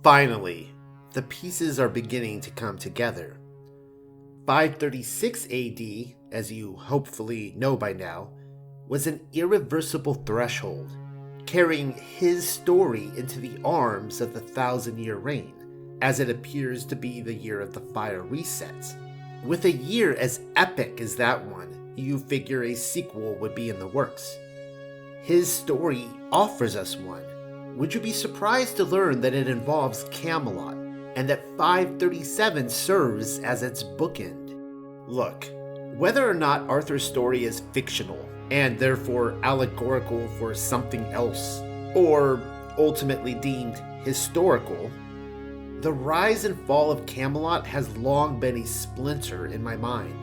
Finally, the pieces are beginning to come together. 536 AD, as you hopefully know by now, was an irreversible threshold, carrying his story into the arms of the 1,000-year reign, as it appears to be the year of the fire reset. With a year as epic as that one, you figure a sequel would be in the works. His story offers us one. Would you be surprised to learn that it involves Camelot, and that 537 serves as its bookend? Look, whether or not Arthur's story is fictional, and therefore allegorical for something else, or ultimately deemed historical, the rise and fall of Camelot has long been a splinter in my mind.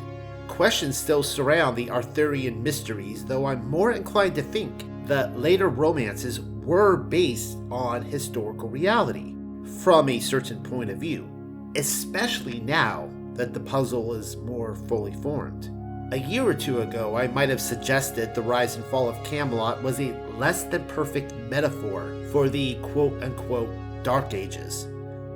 Questions still surround the Arthurian mysteries, though I'm more inclined to think that later romances were based on historical reality, from a certain point of view, especially now that the puzzle is more fully formed. A year or two ago, I might have suggested the rise and fall of Camelot was a less than perfect metaphor for the quote-unquote Dark Ages,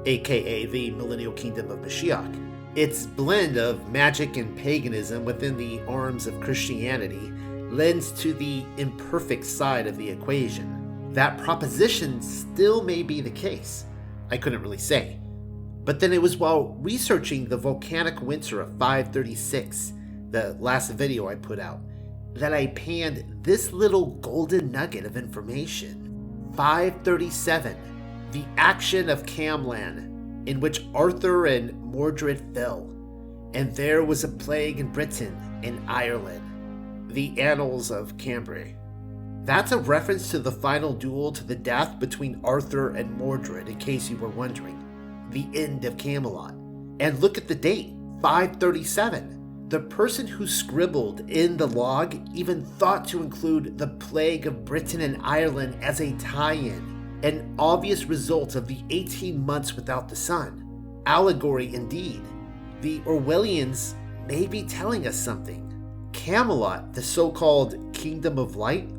aka the Millennial Kingdom of Mashiach. Its blend of magic and paganism within the arms of Christianity lends to the imperfect side of the equation. That proposition still may be the case. I couldn't really say. But then it was while researching the volcanic winter of 536, the last video I put out, that I panned this little golden nugget of information. 537, the action of Camlan, in which Arthur and Mordred fell, and there was a plague in Britain and Ireland. The Annals of Cambrai. That's a reference to the final duel to the death between Arthur and Mordred, in case you were wondering. The End of Camelot. And look at the date, 537. The person who scribbled in the log even thought to include the plague of Britain and Ireland as a tie-in, an obvious result of the 18 months without the sun. Allegory indeed. The Orwellians may be telling us something. Camelot, the so-called Kingdom of Light,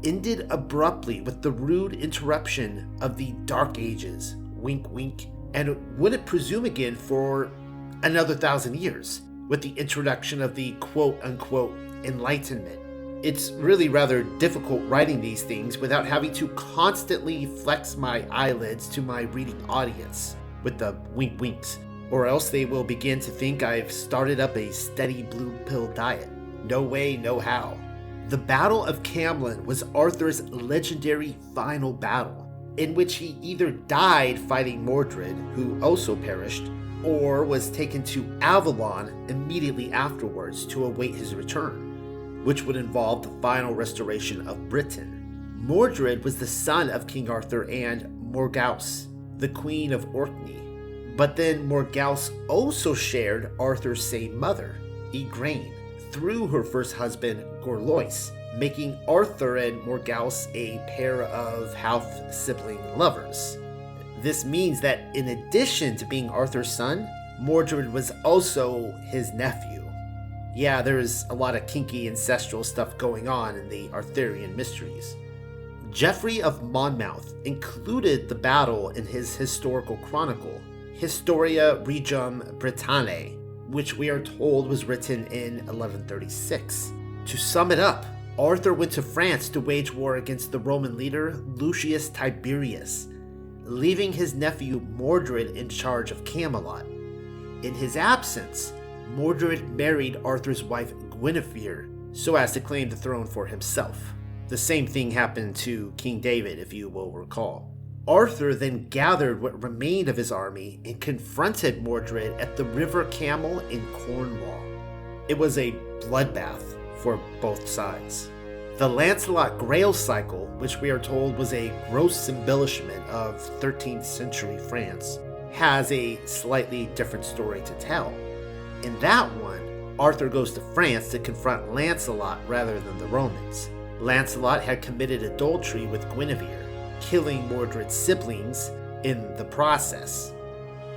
ended abruptly with the rude interruption of the Dark Ages, wink wink, and wouldn't presume again for another 1,000 years, with the introduction of the quote-unquote Enlightenment. It's really rather difficult writing these things without having to constantly flex my eyelids to my reading audience with the wink winks, or else they will begin to think I've started up a steady blue pill diet. No way, no how. The Battle of Camlan was Arthur's legendary final battle, in which he either died fighting Mordred, who also perished, or was taken to Avalon immediately afterwards to await his return, which would involve the final restoration of Britain. Mordred was the son of King Arthur and Morgause, the Queen of Orkney. But then Morgause also shared Arthur's same mother, Igraine, through her first husband, Gorlois, making Arthur and Morgause a pair of half-sibling lovers. This means that in addition to being Arthur's son, Mordred was also his nephew. Yeah, there's a lot of kinky ancestral stuff going on in the Arthurian mysteries. Geoffrey of Monmouth included the battle in his historical chronicle, Historia Regum Britanniae, which we are told was written in 1136. To sum it up, Arthur went to France to wage war against the Roman leader Lucius Tiberius, leaving his nephew Mordred in charge of Camelot. In his absence, Mordred married Arthur's wife Guinevere so as to claim the throne for himself. The same thing happened to King David, if you will recall. Arthur then gathered what remained of his army and confronted Mordred at the River Camel in Cornwall. It was a bloodbath for both sides. The Lancelot Grail cycle, which we are told was a gross embellishment of 13th century France, has a slightly different story to tell. In that one, Arthur goes to France to confront Lancelot rather than the Romans. Lancelot had committed adultery with Guinevere, killing Mordred's siblings in the process,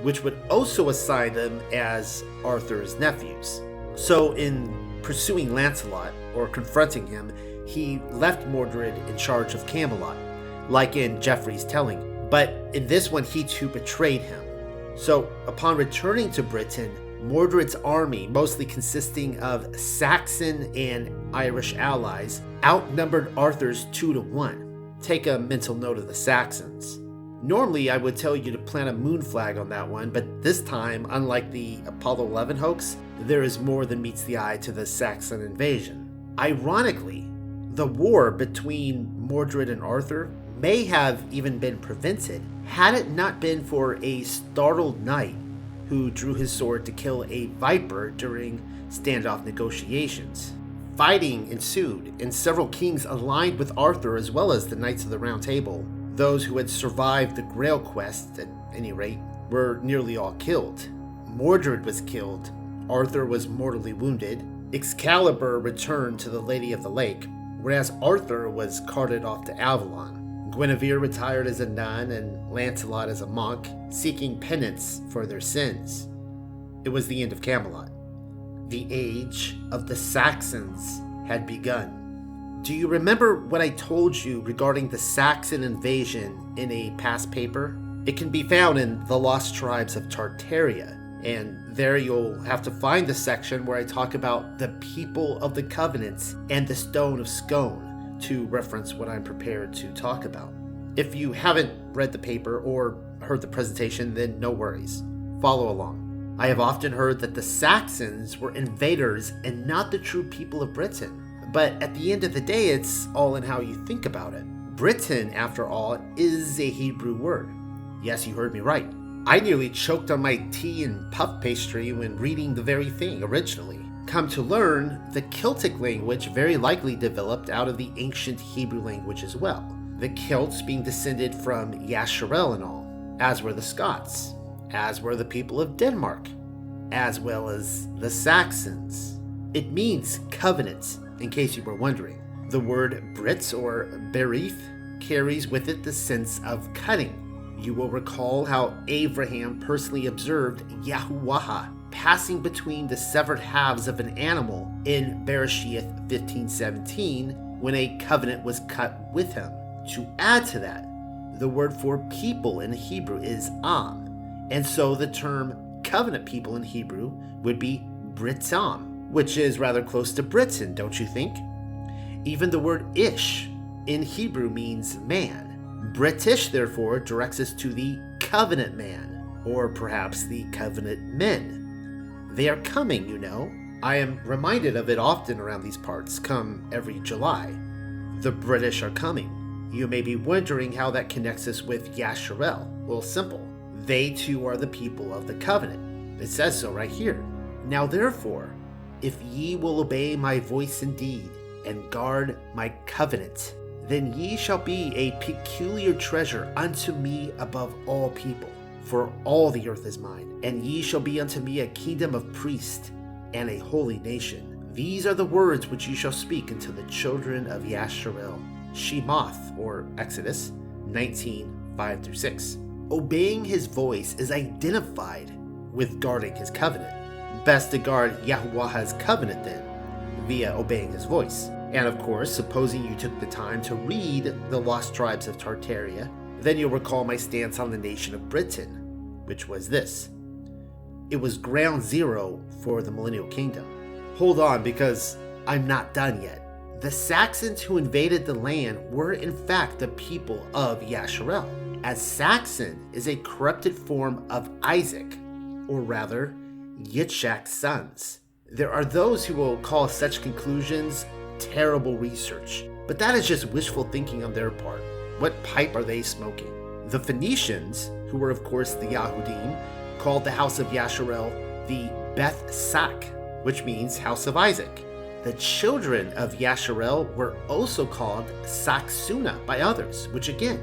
which would also assign them as Arthur's nephews. So in pursuing Lancelot, or confronting him, he left Mordred in charge of Camelot, like in Geoffrey's telling, But in this one, he too betrayed him. So upon returning to Britain, Mordred's army, mostly consisting of Saxon and Irish allies, outnumbered Arthur's 2-1. Take a mental note of the Saxons. Normally, I would tell you to plant a moon flag on that one, but this time, unlike the Apollo 11 hoax, there is more than meets the eye to the Saxon invasion. Ironically, the war between Mordred and Arthur may have even been prevented had it not been for a startled knight who drew his sword to kill a viper during standoff negotiations. Fighting ensued, and several kings aligned with Arthur as well as the Knights of the Round Table. Those who had survived the Grail quest, at any rate, were nearly all killed. Mordred was killed, Arthur was mortally wounded, Excalibur returned to the Lady of the Lake, whereas Arthur was carted off to Avalon. Guinevere retired as a nun and Lancelot as a monk, seeking penance for their sins. It was the end of Camelot. The age of the Saxons had begun. Do you remember what I told you regarding the Saxon invasion in a past paper? It can be found in The Lost Tribes of Tartaria, and there you'll have to find the section where I talk about the people of the covenants and the Stone of Scone, to reference what I'm prepared to talk about. If you haven't read the paper or heard the presentation, then no worries. Follow along. I have often heard that the Saxons were invaders and not the true people of Britain. But at the end of the day, it's all in how you think about it. Britain, after all, is a Hebrew word. Yes, you heard me right. I nearly choked on my tea and puff pastry when reading the very thing originally. Come to learn, the Celtic language very likely developed out of the ancient Hebrew language as well. The Celts being descended from Yasharel and all, as were the Scots, as were the people of Denmark, as well as the Saxons. It means covenant, in case you were wondering. The word Brit or berith carries with it the sense of cutting. You will recall how Abraham personally observed Yahuwah passing between the severed halves of an animal in Bereshith 15:17 when a covenant was cut with him. To add to that, the word for people in Hebrew is Am, and so the term covenant people in Hebrew would be Britam, which is rather close to Britain, don't you think? Even the word Ish in Hebrew means man. British, therefore, directs us to the covenant man, or perhaps the covenant men. They are coming, you know. I am reminded of it often around these parts, come every July. The British are coming. You may be wondering how that connects us with Yasharel. Well, simple. They too are the people of the covenant. It says so right here. Now therefore, if ye will obey my voice indeed, and guard my covenant, then ye shall be a peculiar treasure unto me above all people. For all the earth is mine, and ye shall be unto me a kingdom of priests, and a holy nation. These are the words which ye shall speak unto the children of Yasharel. Shemoth, or Exodus 19:5-6. Obeying his voice is identified with guarding his covenant. Best to guard Yahuwah's covenant then, via obeying his voice. And of course, supposing you took the time to read The Lost Tribes of Tartaria, then you'll recall my stance on the nation of Britain, which was this. It was ground zero for the Millennial Kingdom. Hold on, because I'm not done yet. The Saxons who invaded the land were in fact the people of Yasharel, as Saxon is a corrupted form of Isaac, or rather, Yitzhak's sons. There are those who will call such conclusions terrible research, but that is just wishful thinking on their part. What pipe are they smoking? The Phoenicians, who were of course the Yahudim, called the house of Yasharel the Beth Sak, which means house of Isaac. The children of Yasharel were also called Saksuna by others, which again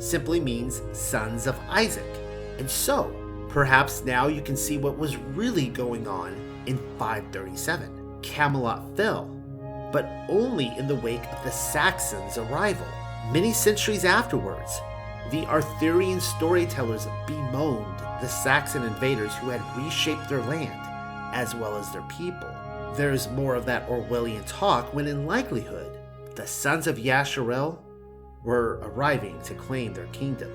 simply means sons of Isaac. And so, perhaps now you can see what was really going on in 537. Camelot fell, but only in the wake of the Saxons' arrival. Many centuries afterwards, the Arthurian storytellers bemoaned the Saxon invaders who had reshaped their land, as well as their people. There's more of that Orwellian talk when in likelihood, the sons of Yasharel were arriving to claim their kingdom.